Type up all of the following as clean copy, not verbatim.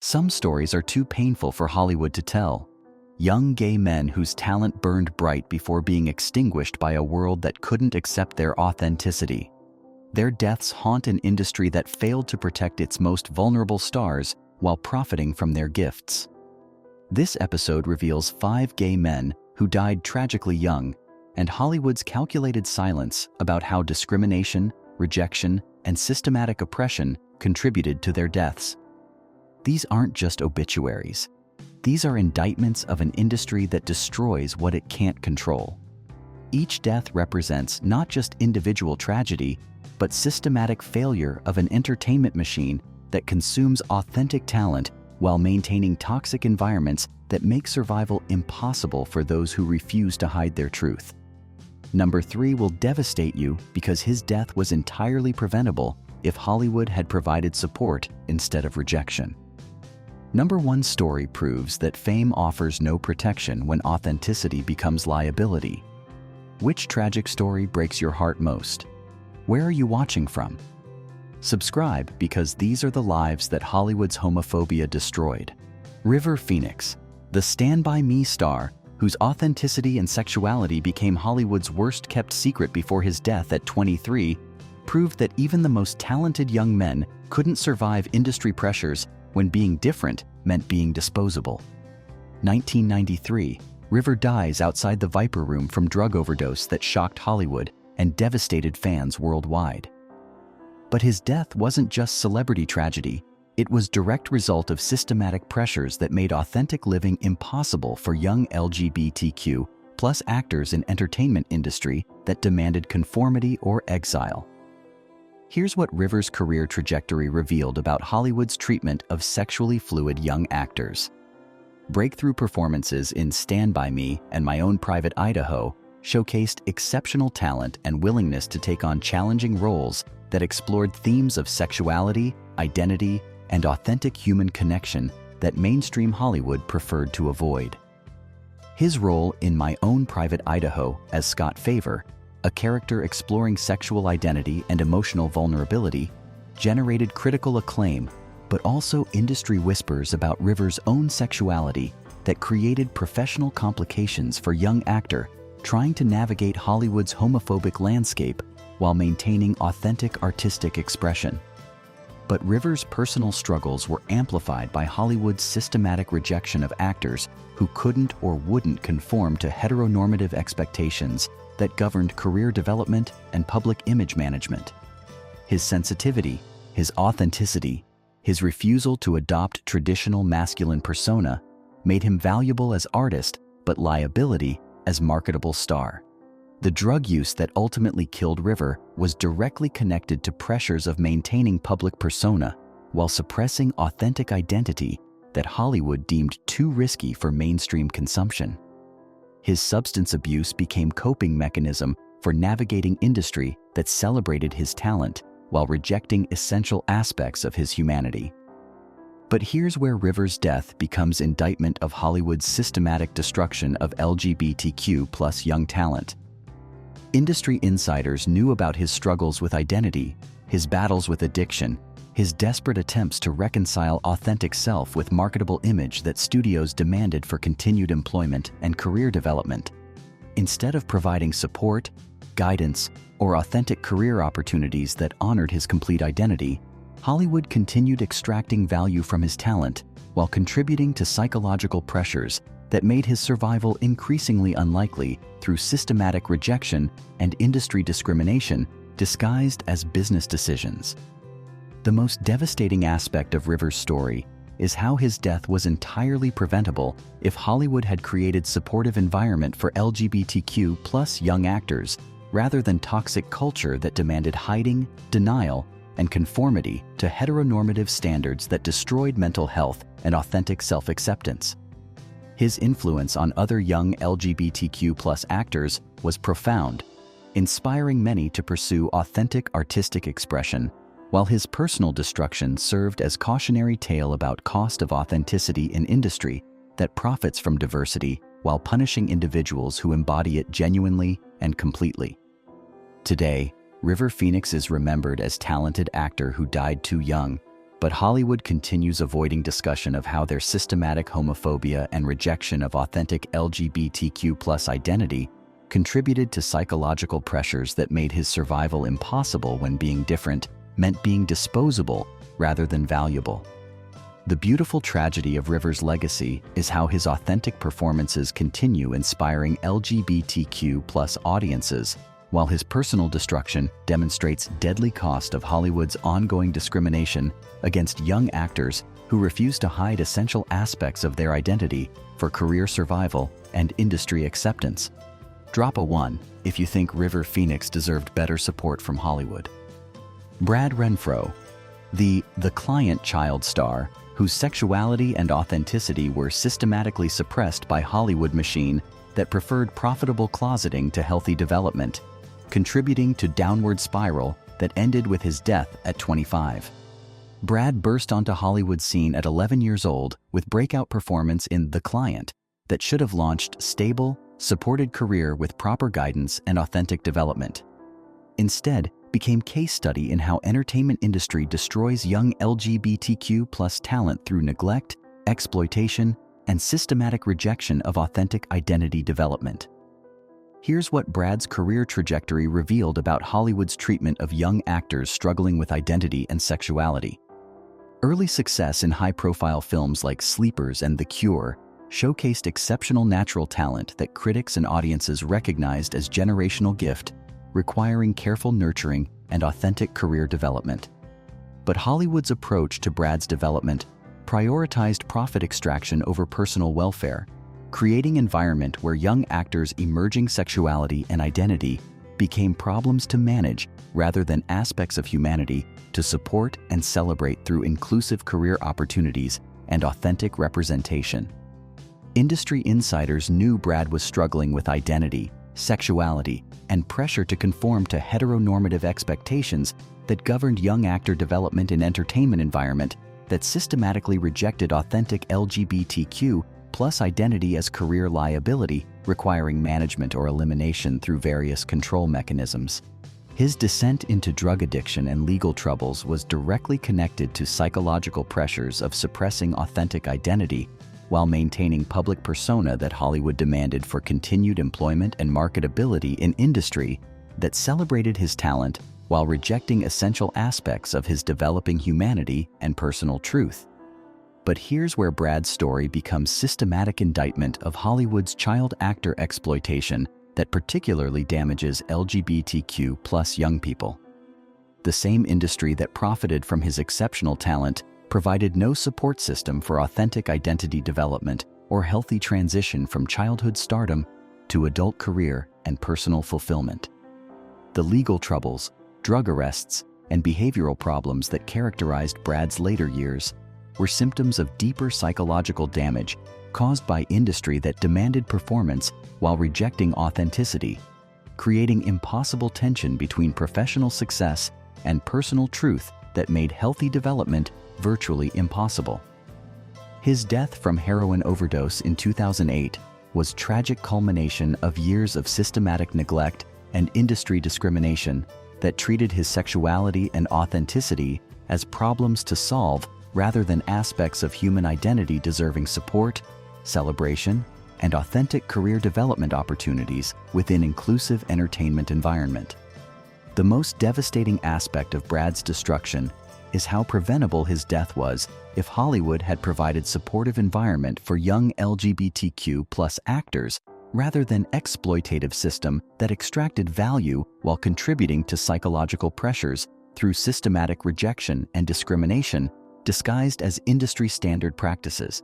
Some stories are too painful for Hollywood to tell. Young gay men whose talent burned bright before being extinguished by a world that couldn't accept their authenticity. Their deaths haunt an industry that failed to protect its most vulnerable stars while profiting from their gifts. This episode reveals 5 gay men who died tragically young, and Hollywood's calculated silence about how discrimination, rejection, and systematic oppression contributed to their deaths. These aren't just obituaries. These are indictments of an industry that destroys what it can't control. Each death represents not just individual tragedy, but systematic failure of an entertainment machine that consumes authentic talent while maintaining toxic environments that make survival impossible for those who refuse to hide their truth. Number 3 will devastate you because his death was entirely preventable if Hollywood had provided support instead of rejection. Number 1 story proves that fame offers no protection when authenticity becomes liability. Which tragic story breaks your heart most? Where are you watching from? Subscribe because these are the lives that Hollywood's homophobia destroyed. River Phoenix, the Stand By Me star, whose authenticity and sexuality became Hollywood's worst-kept secret before his death at 23, proved that even the most talented young men couldn't survive industry pressures when being different meant being disposable. 1993, River dies outside the Viper Room from drug overdose that shocked Hollywood and devastated fans worldwide. But his death wasn't just celebrity tragedy, it was direct result of systematic pressures that made authentic living impossible for young LGBTQ plus actors in entertainment industry that demanded conformity or exile. Here's what River's career trajectory revealed about Hollywood's treatment of sexually fluid young actors. Breakthrough performances in Stand By Me and My Own Private Idaho showcased exceptional talent and willingness to take on challenging roles that explored themes of sexuality, identity, and authentic human connection that mainstream Hollywood preferred to avoid. His role in My Own Private Idaho as Scott Favor, a character exploring sexual identity and emotional vulnerability, generated critical acclaim, but also industry whispers about River's own sexuality that created professional complications for young actor trying to navigate Hollywood's homophobic landscape while maintaining authentic artistic expression. But River's personal struggles were amplified by Hollywood's systematic rejection of actors who couldn't or wouldn't conform to heteronormative expectations that governed career development and public image management. His sensitivity, his authenticity, his refusal to adopt traditional masculine persona made him valuable as artist but liability as marketable star. The drug use that ultimately killed River was directly connected to pressures of maintaining public persona while suppressing authentic identity that Hollywood deemed too risky for mainstream consumption. His substance abuse became coping mechanism for navigating industry that celebrated his talent while rejecting essential aspects of his humanity. But here's where River's death becomes indictment of Hollywood's systematic destruction of LGBTQ plus young talent. Industry insiders knew about his struggles with identity, his battles with addiction, his desperate attempts to reconcile authentic self with marketable image that studios demanded for continued employment and career development. Instead of providing support, guidance, or authentic career opportunities that honored his complete identity, Hollywood continued extracting value from his talent while contributing to psychological pressures that made his survival increasingly unlikely through systematic rejection and industry discrimination disguised as business decisions. The most devastating aspect of River's story is how his death was entirely preventable if Hollywood had created supportive environment for LGBTQ plus young actors rather than toxic culture that demanded hiding, denial, and conformity to heteronormative standards that destroyed mental health and authentic self-acceptance. His influence on other young LGBTQ+ actors was profound, inspiring many to pursue authentic artistic expression, while his personal destruction served as cautionary tale about cost of authenticity in industry that profits from diversity while punishing individuals who embody it genuinely and completely. Today, River Phoenix is remembered as talented actor who died too young, But Hollywood continues avoiding discussion of how their systematic homophobia and rejection of authentic LGBTQ+ identity contributed to psychological pressures that made his survival impossible when being different meant being disposable rather than valuable. The beautiful tragedy of Rivers' legacy is how his authentic performances continue inspiring LGBTQ+ audiences, while his personal destruction demonstrates deadly cost of Hollywood's ongoing discrimination against young actors who refuse to hide essential aspects of their identity for career survival and industry acceptance. Drop a 1 if you think River Phoenix deserved better support from Hollywood. Brad Renfro, the client child star, whose sexuality and authenticity were systematically suppressed by Hollywood machine that preferred profitable closeting to healthy development, contributing to downward spiral that ended with his death at 25. Brad burst onto Hollywood's scene at 11 years old with breakout performance in The Client that should have launched stable, supported career with proper guidance and authentic development. Instead, became case study in how entertainment industry destroys young LGBTQ+ talent through neglect, exploitation, and systematic rejection of authentic identity development. Here's what Brad's career trajectory revealed about Hollywood's treatment of young actors struggling with identity and sexuality. Early success in high-profile films like Sleepers and The Cure showcased exceptional natural talent that critics and audiences recognized as generational gift, requiring careful nurturing and authentic career development. But Hollywood's approach to Brad's development prioritized profit extraction over personal welfare, creating an environment where young actors' emerging sexuality and identity became problems to manage rather than aspects of humanity to support and celebrate through inclusive career opportunities and authentic representation. Industry insiders knew Brad was struggling with identity, sexuality, and pressure to conform to heteronormative expectations that governed young actor development in entertainment environment that systematically rejected authentic LGBTQ+ identity as career liability, requiring management or elimination through various control mechanisms. His descent into drug addiction and legal troubles was directly connected to psychological pressures of suppressing authentic identity while maintaining public persona that Hollywood demanded for continued employment and marketability in industry that celebrated his talent while rejecting essential aspects of his developing humanity and personal truth. But here's where Brad's story becomes systematic indictment of Hollywood's child actor exploitation that particularly damages LGBTQ+ young people. The same industry that profited from his exceptional talent provided no support system for authentic identity development or healthy transition from childhood stardom to adult career and personal fulfillment. The legal troubles, drug arrests, and behavioral problems that characterized Brad's later years were symptoms of deeper psychological damage caused by industry that demanded performance while rejecting authenticity, creating impossible tension between professional success and personal truth that made healthy development virtually impossible. His death from heroin overdose in 2008 was tragic culmination of years of systematic neglect and industry discrimination that treated his sexuality and authenticity as problems to solve rather than aspects of human identity deserving support, celebration, and authentic career development opportunities within inclusive entertainment environment. The most devastating aspect of Brad's destruction is how preventable his death was if Hollywood had provided supportive environment for young LGBTQ+ actors rather than exploitative system that extracted value while contributing to psychological pressures through systematic rejection and discrimination disguised as industry standard practices.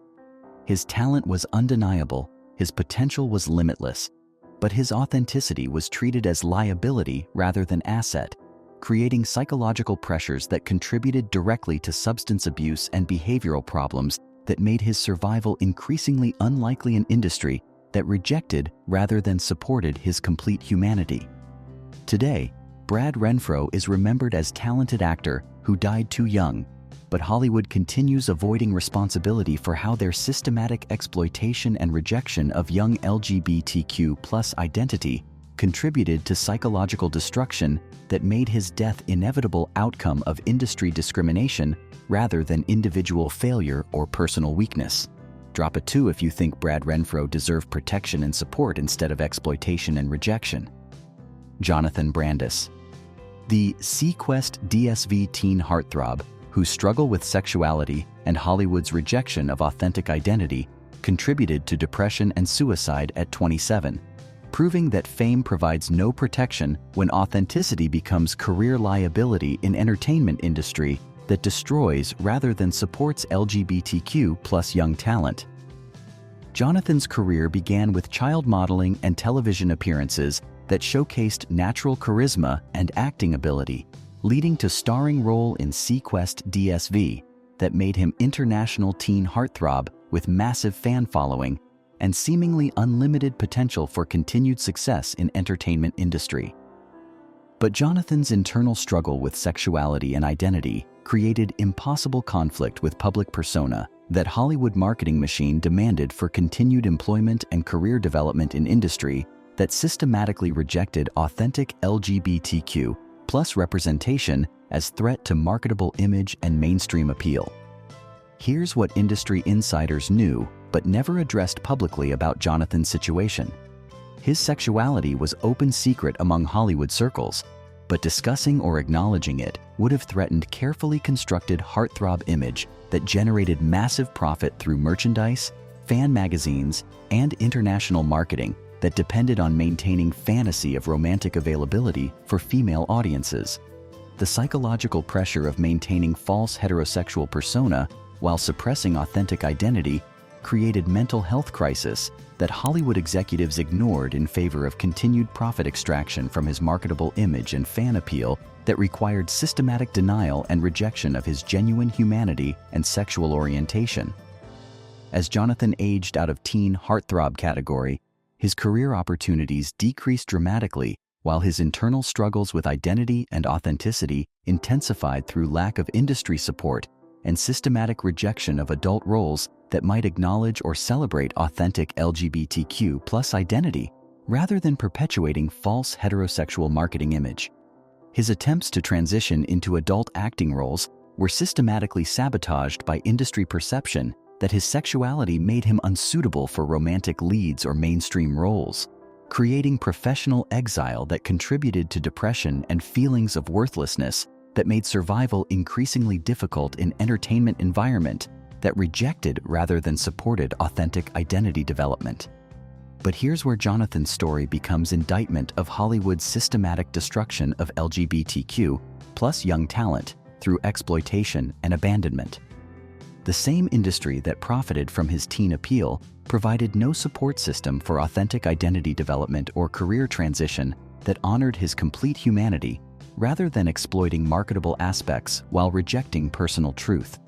His talent was undeniable, his potential was limitless, but his authenticity was treated as liability rather than asset, creating psychological pressures that contributed directly to substance abuse and behavioral problems that made his survival increasingly unlikely in industry that rejected rather than supported his complete humanity. Today, Brad Renfro is remembered as a talented actor who died too young, but Hollywood continues avoiding responsibility for how their systematic exploitation and rejection of young LGBTQ+ identity contributed to psychological destruction that made his death inevitable outcome of industry discrimination rather than individual failure or personal weakness. Drop a 2 if you think Brad Renfro deserved protection and support instead of exploitation and rejection. Jonathan Brandis. The Sequest DSV teen heartthrob whose struggle with sexuality and Hollywood's rejection of authentic identity contributed to depression and suicide at 27, proving that fame provides no protection when authenticity becomes career liability in entertainment industry that destroys rather than supports LGBTQ+ young talent. Jonathan's career began with child modeling and television appearances that showcased natural charisma and acting ability, leading to starring role in Sequest DSV that made him international teen heartthrob with massive fan following and seemingly unlimited potential for continued success in entertainment industry. But Jonathan's internal struggle with sexuality and identity created impossible conflict with public persona that Hollywood marketing machine demanded for continued employment and career development in industry that systematically rejected authentic LGBTQ+ representation as threat to marketable image and mainstream appeal. Here's what industry insiders knew but never addressed publicly about Jonathan's situation. His sexuality was open secret among Hollywood circles, but discussing or acknowledging it would have threatened carefully constructed heartthrob image that generated massive profit through merchandise, fan magazines, and international marketing that depended on maintaining fantasy of romantic availability for female audiences. The psychological pressure of maintaining false heterosexual persona while suppressing authentic identity created mental health crisis that Hollywood executives ignored in favor of continued profit extraction from his marketable image and fan appeal that required systematic denial and rejection of his genuine humanity and sexual orientation. As Jonathan aged out of teen heartthrob category, his career opportunities decreased dramatically while his internal struggles with identity and authenticity intensified through lack of industry support and systematic rejection of adult roles that might acknowledge or celebrate authentic LGBTQ+ identity rather than perpetuating false heterosexual marketing image. His attempts to transition into adult acting roles were systematically sabotaged by industry perception that his sexuality made him unsuitable for romantic leads or mainstream roles, creating professional exile that contributed to depression and feelings of worthlessness that made survival increasingly difficult in entertainment environment that rejected rather than supported authentic identity development. But here's where Jonathan's story becomes indictment of Hollywood's systematic destruction of LGBTQ+ young talent through exploitation and abandonment. The same industry that profited from his teen appeal provided no support system for authentic identity development or career transition that honored his complete humanity rather than exploiting marketable aspects while rejecting personal truth.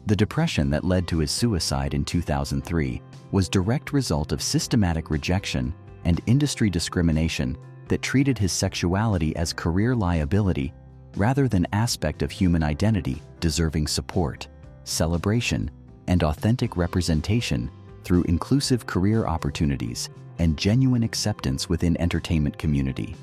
The depression that led to his suicide in 2003 was direct result of systematic rejection and industry discrimination that treated his sexuality as career liability rather than aspect of human identity deserving support, celebration, and authentic representation through inclusive career opportunities and genuine acceptance within entertainment community.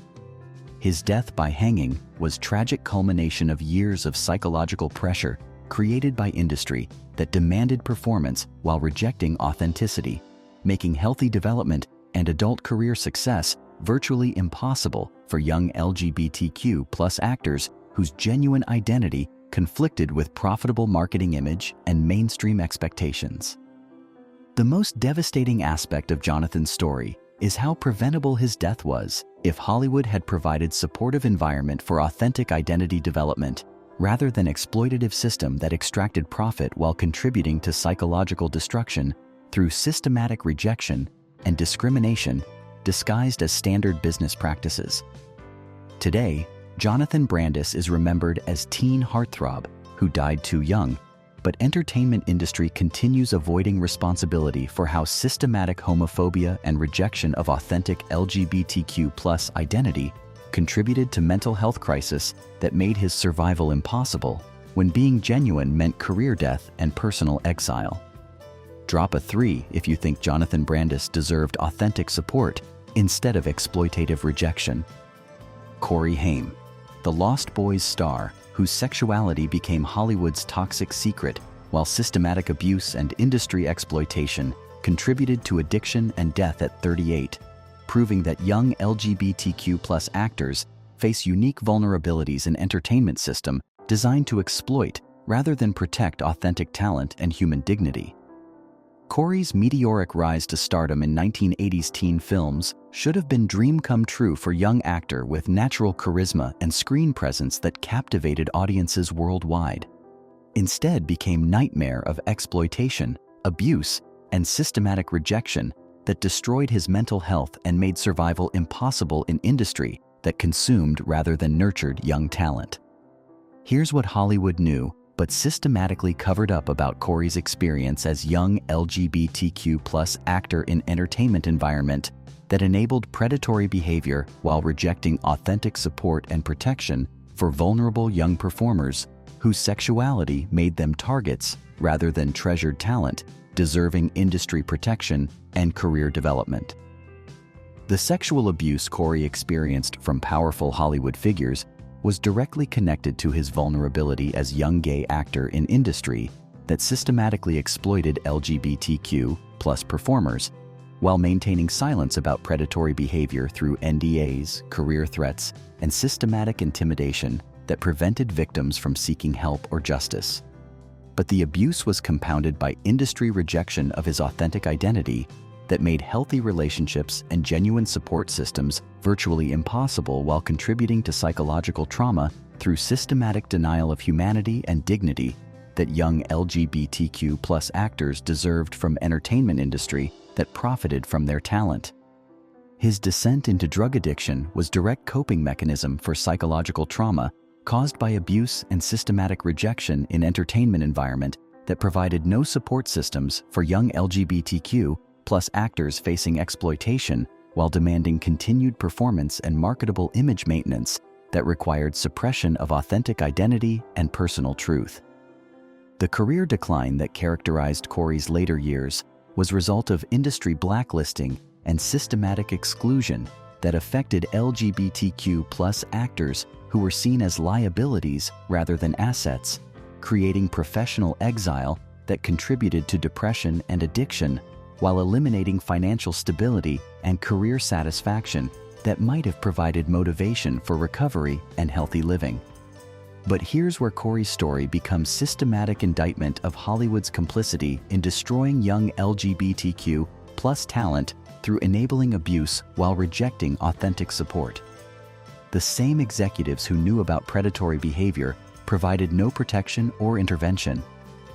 His death by hanging was tragic culmination of years of psychological pressure created by industry that demanded performance while rejecting authenticity, making healthy development and adult career success virtually impossible for young LGBTQ+ actors whose genuine identity conflicted with profitable marketing image and mainstream expectations. The most devastating aspect of Jonathan's story is how preventable his death was if Hollywood had provided supportive environment for authentic identity development rather than exploitative system that extracted profit while contributing to psychological destruction through systematic rejection and discrimination disguised as standard business practices. Today, Jonathan Brandis is remembered as teen heartthrob who died too young, but entertainment industry continues avoiding responsibility for how systematic homophobia and rejection of authentic LGBTQ+ identity contributed to mental health crisis that made his survival impossible when being genuine meant career death and personal exile. Drop a 3 if you think Jonathan Brandis deserved authentic support instead of exploitative rejection. Cory Haim, the Lost Boys star whose sexuality became Hollywood's toxic secret, while systematic abuse and industry exploitation contributed to addiction and death at 38, proving that young LGBTQ+ actors face unique vulnerabilities in entertainment system designed to exploit rather than protect authentic talent and human dignity. Cory's meteoric rise to stardom in 1980s teen films should have been dream come true for young actor with natural charisma and screen presence that captivated audiences worldwide. Instead became nightmare of exploitation, abuse, and systematic rejection that destroyed his mental health and made survival impossible in industry that consumed rather than nurtured young talent. Here's what Hollywood knew but systematically covered up about Cory's experience as young LGBTQ+ actor in entertainment environment that enabled predatory behavior while rejecting authentic support and protection for vulnerable young performers whose sexuality made them targets rather than treasured talent, deserving industry protection and career development. The sexual abuse Cory experienced from powerful Hollywood figures was directly connected to his vulnerability as young gay actor in industry that systematically exploited LGBTQ+ performers while maintaining silence about predatory behavior through NDAs, career threats, and systematic intimidation that prevented victims from seeking help or justice. But the abuse was compounded by industry rejection of his authentic identity that made healthy relationships and genuine support systems virtually impossible while contributing to psychological trauma through systematic denial of humanity and dignity that young LGBTQ+ actors deserved from entertainment industry that profited from their talent. His descent into drug addiction was direct coping mechanism for psychological trauma caused by abuse and systematic rejection in entertainment environment that provided no support systems for young LGBTQ+ actors facing exploitation while demanding continued performance and marketable image maintenance that required suppression of authentic identity and personal truth. The career decline that characterized Cory's later years was result of industry blacklisting and systematic exclusion that affected LGBTQ+ actors who were seen as liabilities rather than assets, creating professional exile that contributed to depression and addiction while eliminating financial stability and career satisfaction that might have provided motivation for recovery and healthy living. But here's where Cory's story becomes systematic indictment of Hollywood's complicity in destroying young LGBTQ+ talent through enabling abuse while rejecting authentic support. The same executives who knew about predatory behavior provided no protection or intervention,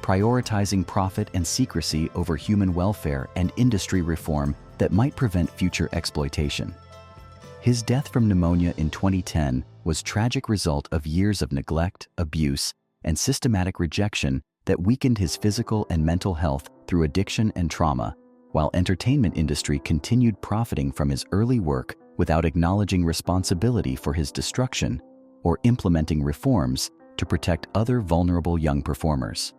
prioritizing profit and secrecy over human welfare and industry reform that might prevent future exploitation. His death from pneumonia in 2010 was a tragic result of years of neglect, abuse, and systematic rejection that weakened his physical and mental health through addiction and trauma, while entertainment industry continued profiting from his early work without acknowledging responsibility for his destruction or implementing reforms to protect other vulnerable young performers.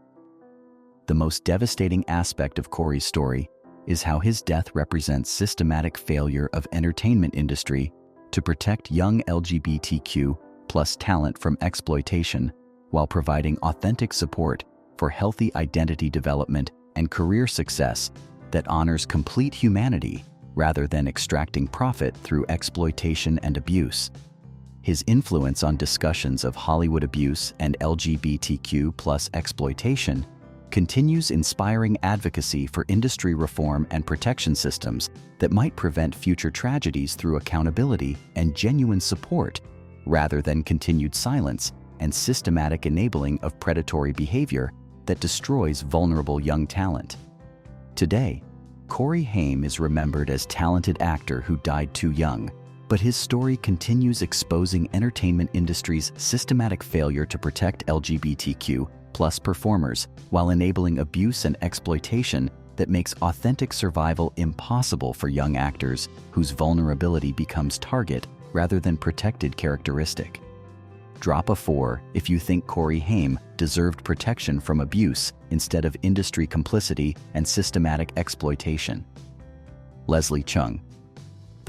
The most devastating aspect of Cory's story is how his death represents systematic failure of entertainment industry to protect young LGBTQ+ talent from exploitation while providing authentic support for healthy identity development and career success that honors complete humanity rather than extracting profit through exploitation and abuse. His influence on discussions of Hollywood abuse and LGBTQ+ exploitation continues inspiring advocacy for industry reform and protection systems that might prevent future tragedies through accountability and genuine support, rather than continued silence and systematic enabling of predatory behavior that destroys vulnerable young talent. Today, Cory Haim is remembered as a talented actor who died too young, but his story continues exposing entertainment industry's systematic failure to protect LGBTQ+ performers while enabling abuse and exploitation that makes authentic survival impossible for young actors whose vulnerability becomes target rather than protected characteristic. Drop a 4 if you think Cory Haim deserved protection from abuse instead of industry complicity and systematic exploitation. Leslie Chung.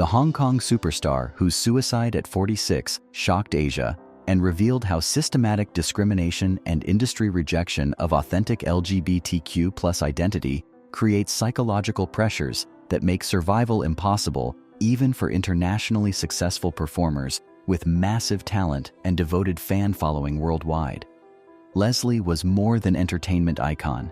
The Hong Kong superstar whose suicide at 46 shocked Asia and revealed how systematic discrimination and industry rejection of authentic LGBTQ+ identity creates psychological pressures that make survival impossible even for internationally successful performers with massive talent and devoted fan following worldwide. Leslie was more than entertainment icon.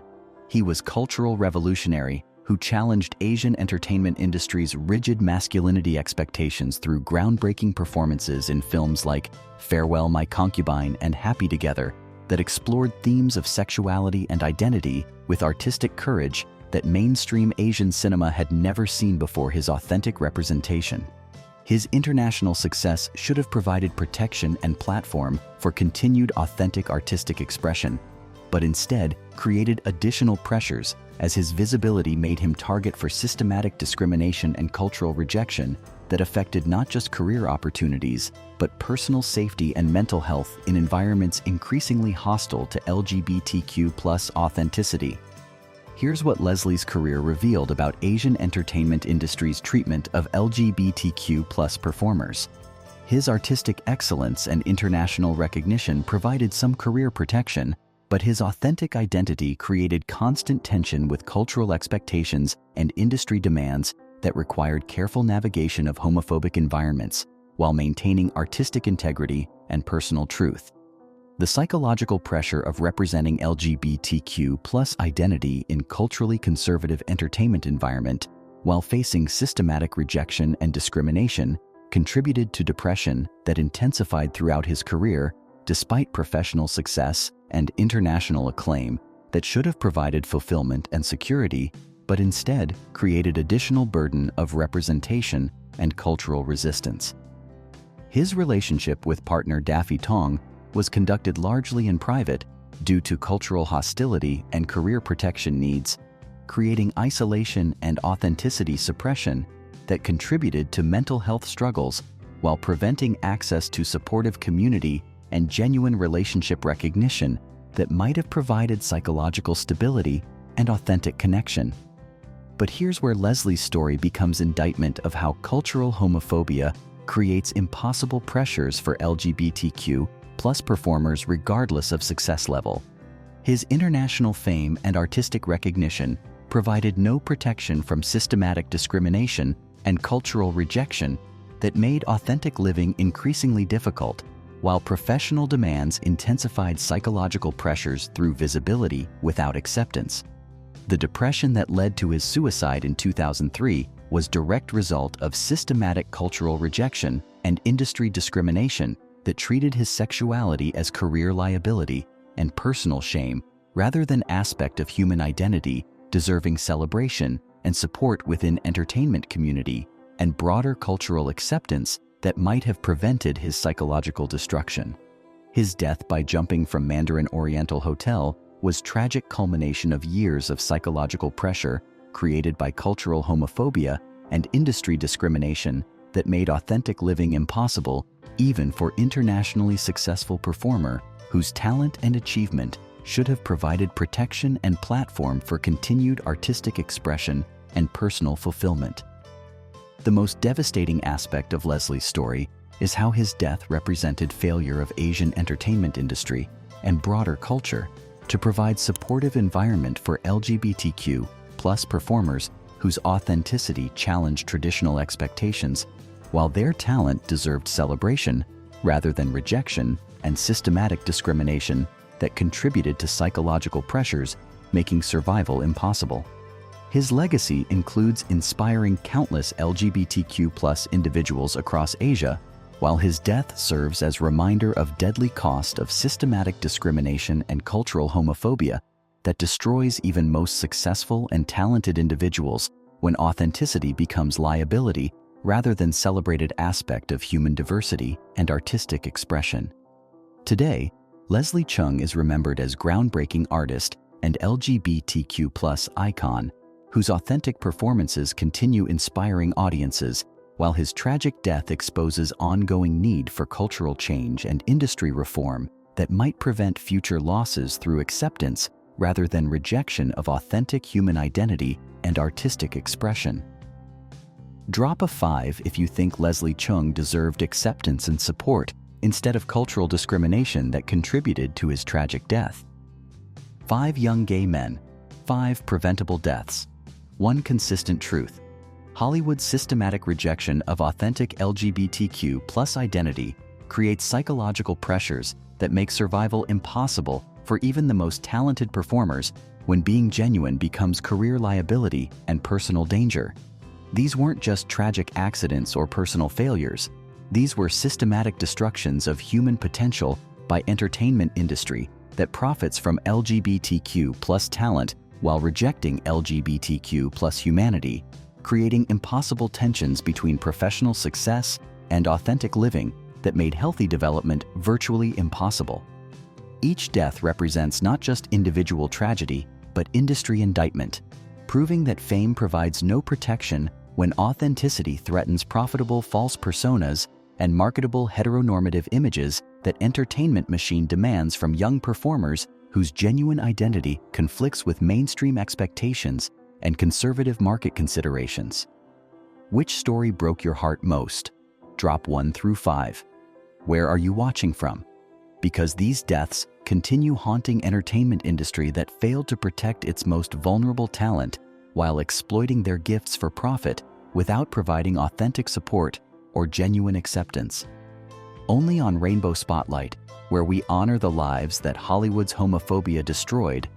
He was cultural revolutionary who challenged Asian entertainment industry's rigid masculinity expectations through groundbreaking performances in films like Farewell My Concubine and Happy Together that explored themes of sexuality and identity with artistic courage that mainstream Asian cinema had never seen before. His authentic representation. His international success should have provided protection and platform for continued authentic artistic expression, but instead created additional pressures as his visibility made him target for systematic discrimination and cultural rejection that affected not just career opportunities, but personal safety and mental health in environments increasingly hostile to LGBTQ+ authenticity. Here's what Leslie's career revealed about Asian entertainment industry's treatment of LGBTQ+ performers. His artistic excellence and international recognition provided some career protection, but his authentic identity created constant tension with cultural expectations and industry demands that required careful navigation of homophobic environments while maintaining artistic integrity and personal truth. The psychological pressure of representing LGBTQ+ identity in culturally conservative entertainment environment while facing systematic rejection and discrimination contributed to depression that intensified throughout his career despite professional success and international acclaim that should have provided fulfillment and security, but instead created additional burden of representation and cultural resistance. His relationship with partner Daffy Tong was conducted largely in private due to cultural hostility and career protection needs, creating isolation and authenticity suppression that contributed to mental health struggles while preventing access to supportive community and genuine relationship recognition that might have provided psychological stability and authentic connection. But here's where Leslie's story becomes indictment of how cultural homophobia creates impossible pressures for LGBTQ+ performers regardless of success level. His international fame and artistic recognition provided no protection from systematic discrimination and cultural rejection that made authentic living increasingly difficult, while professional demands intensified psychological pressures through visibility without acceptance. The depression that led to his suicide in 2003 was a direct result of systematic cultural rejection and industry discrimination that treated his sexuality as career liability and personal shame rather than aspect of human identity deserving celebration and support within entertainment community and broader cultural acceptance that might have prevented his psychological destruction. His death by jumping from Mandarin Oriental Hotel was tragic culmination of years of psychological pressure created by cultural homophobia and industry discrimination that made authentic living impossible even for internationally successful performer whose talent and achievement should have provided protection and platform for continued artistic expression and personal fulfillment. The most devastating aspect of Leslie's story is how his death represented failure of Asian entertainment industry and broader culture to provide supportive environment for LGBTQ+ performers whose authenticity challenged traditional expectations, while their talent deserved celebration rather than rejection and systematic discrimination that contributed to psychological pressures, making survival impossible. His legacy includes inspiring countless LGBTQ+ individuals across Asia, while his death serves as a reminder of deadly cost of systematic discrimination and cultural homophobia that destroys even most successful and talented individuals when authenticity becomes liability rather than celebrated aspect of human diversity and artistic expression. Today, Leslie Chung is remembered as groundbreaking artist and LGBTQ+ icon whose authentic performances continue inspiring audiences, while his tragic death exposes ongoing need for cultural change and industry reform that might prevent future losses through acceptance rather than rejection of authentic human identity and artistic expression. Drop a 5 if you think Leslie Chung deserved acceptance and support instead of cultural discrimination that contributed to his tragic death. 5 young gay men, 5 preventable deaths. One consistent truth: Hollywood's systematic rejection of authentic LGBTQ+ identity creates psychological pressures that make survival impossible for even the most talented performers when being genuine becomes career liability and personal danger. These weren't just tragic accidents or personal failures. These were systematic destructions of human potential by entertainment industry that profits from LGBTQ+ talent while rejecting LGBTQ+ humanity, creating impossible tensions between professional success and authentic living that made healthy development virtually impossible. Each death represents not just individual tragedy, but industry indictment, proving that fame provides no protection when authenticity threatens profitable false personas and marketable heteronormative images that entertainment machine demands from young performers whose genuine identity conflicts with mainstream expectations and conservative market considerations. Which story broke your heart most? Drop 1 through 5. Where are you watching from? Because these deaths continue haunting entertainment industry that failed to protect its most vulnerable talent while exploiting their gifts for profit without providing authentic support or genuine acceptance. Only on Rainbow Spotlight, where we honor the lives that Hollywood's homophobia destroyed